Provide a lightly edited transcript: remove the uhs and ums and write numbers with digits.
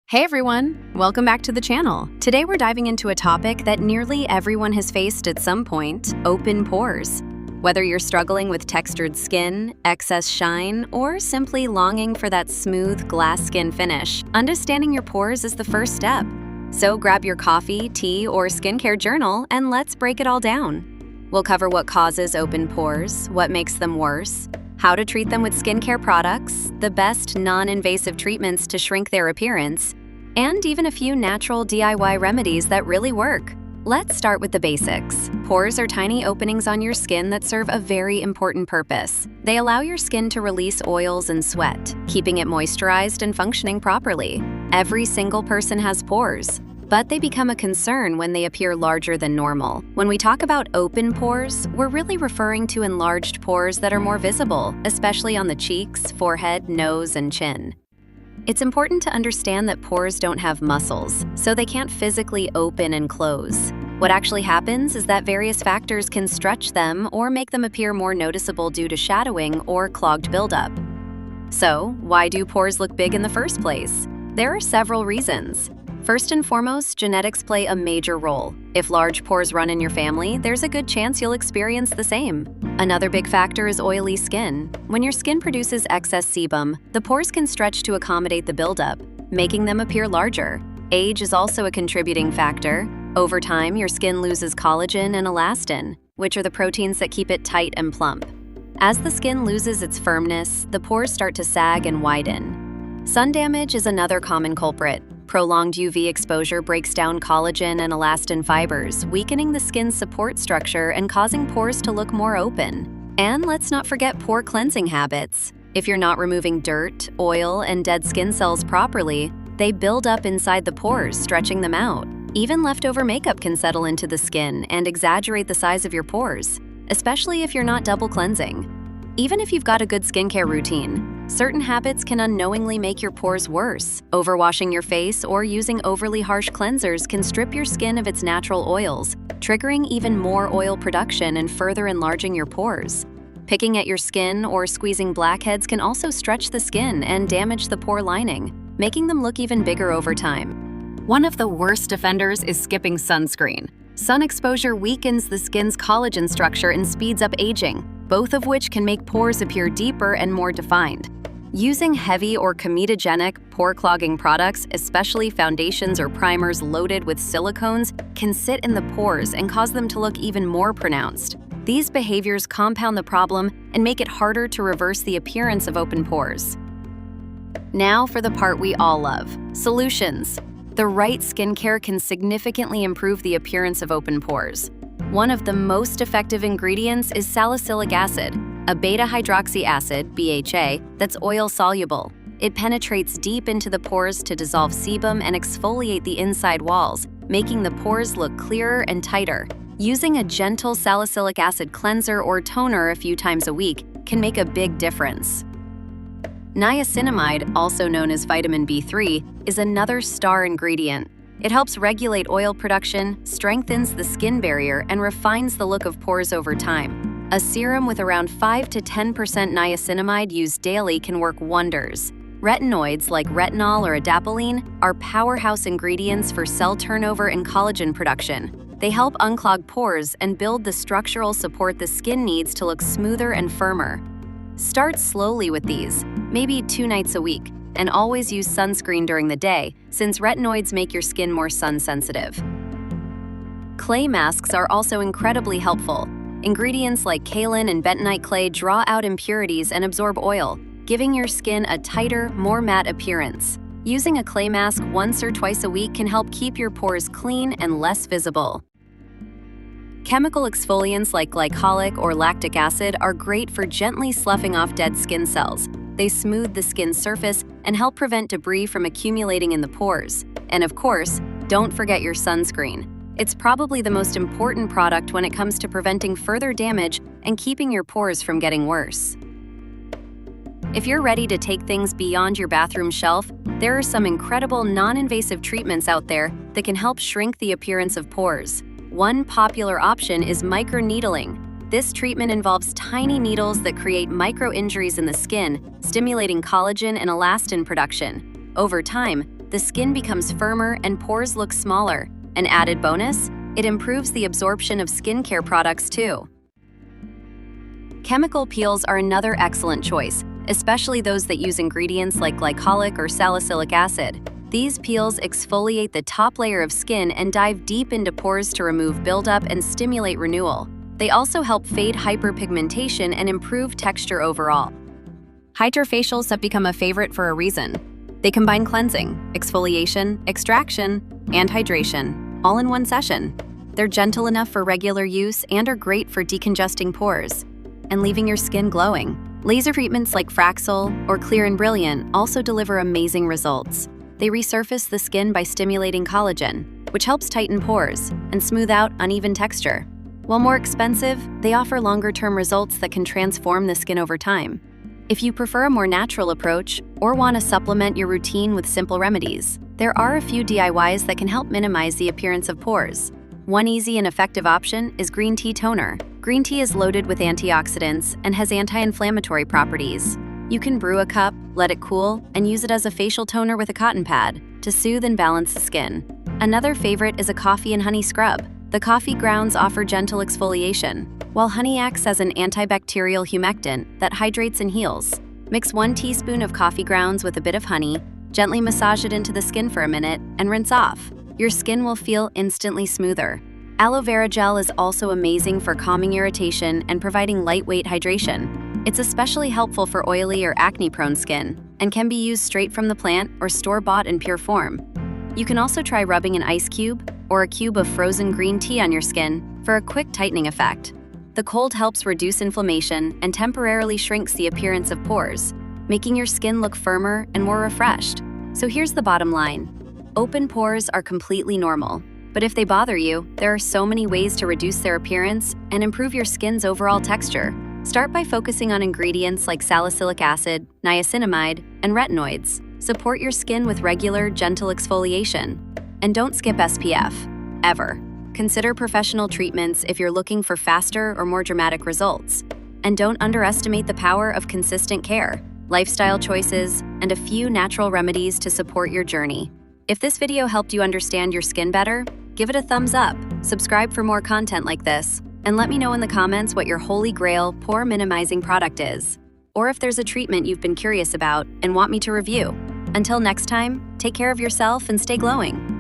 Hey everyone, welcome back to the channel. Today we're diving into a topic that nearly everyone has faced at some point: open pores. Whether you're struggling with textured skin, excess shine, or simply longing for that smooth glass skin finish, understanding your pores is the first step. So grab your coffee, tea, or skincare journal and let's break it all down. We'll cover what causes open pores, what makes them worse, how to treat them with skincare products, the best non-invasive treatments to shrink their appearance, and even a few natural DIY remedies that really work. Let's start with the basics. Pores are tiny openings on your skin that serve a very important purpose. They allow your skin to release oils and sweat, keeping it moisturized and functioning properly. Every single person has pores, but they become a concern when they appear larger than normal. When we talk about open pores, we're really referring to enlarged pores that are more visible, especially on the cheeks, forehead, nose, and chin. It's important to understand that pores don't have muscles, so they can't physically open and close. What actually happens is that various factors can stretch them or make them appear more noticeable due to shadowing or clogged buildup. So, why do pores look big in the first place? There are several reasons. First and foremost, genetics play a major role. If large pores run in your family, there's a good chance you'll experience the same. Another big factor is oily skin. When your skin produces excess sebum, the pores can stretch to accommodate the buildup, making them appear larger. Age is also a contributing factor. Over time, your skin loses collagen and elastin, which are the proteins that keep it tight and plump. As the skin loses its firmness, the pores start to sag and widen. Sun damage is another common culprit. Prolonged UV exposure breaks down collagen and elastin fibers, weakening the skin's support structure and causing pores to look more open. And let's not forget pore cleansing habits. If you're not removing dirt, oil, and dead skin cells properly, they build up inside the pores, stretching them out. Even leftover makeup can settle into the skin and exaggerate the size of your pores, especially if you're not double cleansing. Even if you've got a good skincare routine, certain habits can unknowingly make your pores worse. Overwashing your face or using overly harsh cleansers can strip your skin of its natural oils, triggering even more oil production and further enlarging your pores. Picking at your skin or squeezing blackheads can also stretch the skin and damage the pore lining, making them look even bigger over time. One of the worst offenders is skipping sunscreen. Sun exposure weakens the skin's collagen structure and speeds up aging, both of which can make pores appear deeper and more defined. Using heavy or comedogenic pore-clogging products, especially foundations or primers loaded with silicones, can sit in the pores and cause them to look even more pronounced. These behaviors compound the problem and make it harder to reverse the appearance of open pores. Now for the part we all love: solutions. The right skincare can significantly improve the appearance of open pores. One of the most effective ingredients is salicylic acid, a beta-hydroxy acid, BHA, that's oil-soluble. It penetrates deep into the pores to dissolve sebum and exfoliate the inside walls, making the pores look clearer and tighter. Using a gentle salicylic acid cleanser or toner a few times a week can make a big difference. Niacinamide, also known as vitamin B3, is another star ingredient. It helps regulate oil production, strengthens the skin barrier, and refines the look of pores over time. A serum with around 5 to 10% niacinamide used daily can work wonders. Retinoids like retinol or adapalene are powerhouse ingredients for cell turnover and collagen production. They help unclog pores and build the structural support the skin needs to look smoother and firmer. Start slowly with these, maybe 2 nights a week, and always use sunscreen during the day, since retinoids make your skin more sun-sensitive. Clay masks are also incredibly helpful. Ingredients like kaolin and bentonite clay draw out impurities and absorb oil, giving your skin a tighter, more matte appearance. Using a clay mask once or twice a week can help keep your pores clean and less visible. Chemical exfoliants like glycolic or lactic acid are great for gently sloughing off dead skin cells. They smooth the skin's surface and help prevent debris from accumulating in the pores. And of course, don't forget your sunscreen. It's probably the most important product when it comes to preventing further damage and keeping your pores from getting worse. If you're ready to take things beyond your bathroom shelf, there are some incredible non-invasive treatments out there that can help shrink the appearance of pores. One popular option is microneedling. This treatment involves tiny needles that create micro-injuries in the skin, stimulating collagen and elastin production. Over time, the skin becomes firmer and pores look smaller. An added bonus, it improves the absorption of skincare products too. Chemical peels are another excellent choice, especially those that use ingredients like glycolic or salicylic acid. These peels exfoliate the top layer of skin and dive deep into pores to remove buildup and stimulate renewal. They also help fade hyperpigmentation and improve texture overall. HydraFacials have become a favorite for a reason. They combine cleansing, exfoliation, extraction, and hydration, all in one session. They're gentle enough for regular use and are great for decongesting pores and leaving your skin glowing. Laser treatments like Fraxel or Clear and Brilliant also deliver amazing results. They resurface the skin by stimulating collagen, which helps tighten pores and smooth out uneven texture. While more expensive, they offer longer-term results that can transform the skin over time. If you prefer a more natural approach or want to supplement your routine with simple remedies, there are a few DIYs that can help minimize the appearance of pores. One easy and effective option is green tea toner. Green tea is loaded with antioxidants and has anti-inflammatory properties. You can brew a cup, let it cool, and use it as a facial toner with a cotton pad to soothe and balance the skin. Another favorite is a coffee and honey scrub. The coffee grounds offer gentle exfoliation, while honey acts as an antibacterial humectant that hydrates and heals. Mix 1 teaspoon of coffee grounds with a bit of honey, gently massage it into the skin for a minute, and rinse off. Your skin will feel instantly smoother. Aloe vera gel is also amazing for calming irritation and providing lightweight hydration. It's especially helpful for oily or acne-prone skin and can be used straight from the plant or store-bought in pure form. You can also try rubbing an ice cube or a cube of frozen green tea on your skin for a quick tightening effect. The cold helps reduce inflammation and temporarily shrinks the appearance of pores, making your skin look firmer and more refreshed. So here's the bottom line. Open pores are completely normal, but if they bother you, there are so many ways to reduce their appearance and improve your skin's overall texture. Start by focusing on ingredients like salicylic acid, niacinamide, and retinoids. Support your skin with regular, gentle exfoliation. And don't skip SPF, ever. Consider professional treatments if you're looking for faster or more dramatic results. And don't underestimate the power of consistent care, lifestyle choices, and a few natural remedies to support your journey. If this video helped you understand your skin better, give it a thumbs up, subscribe for more content like this, and let me know in the comments what your holy grail pore minimizing product is, or if there's a treatment you've been curious about and want me to review. Until next time, take care of yourself and stay glowing.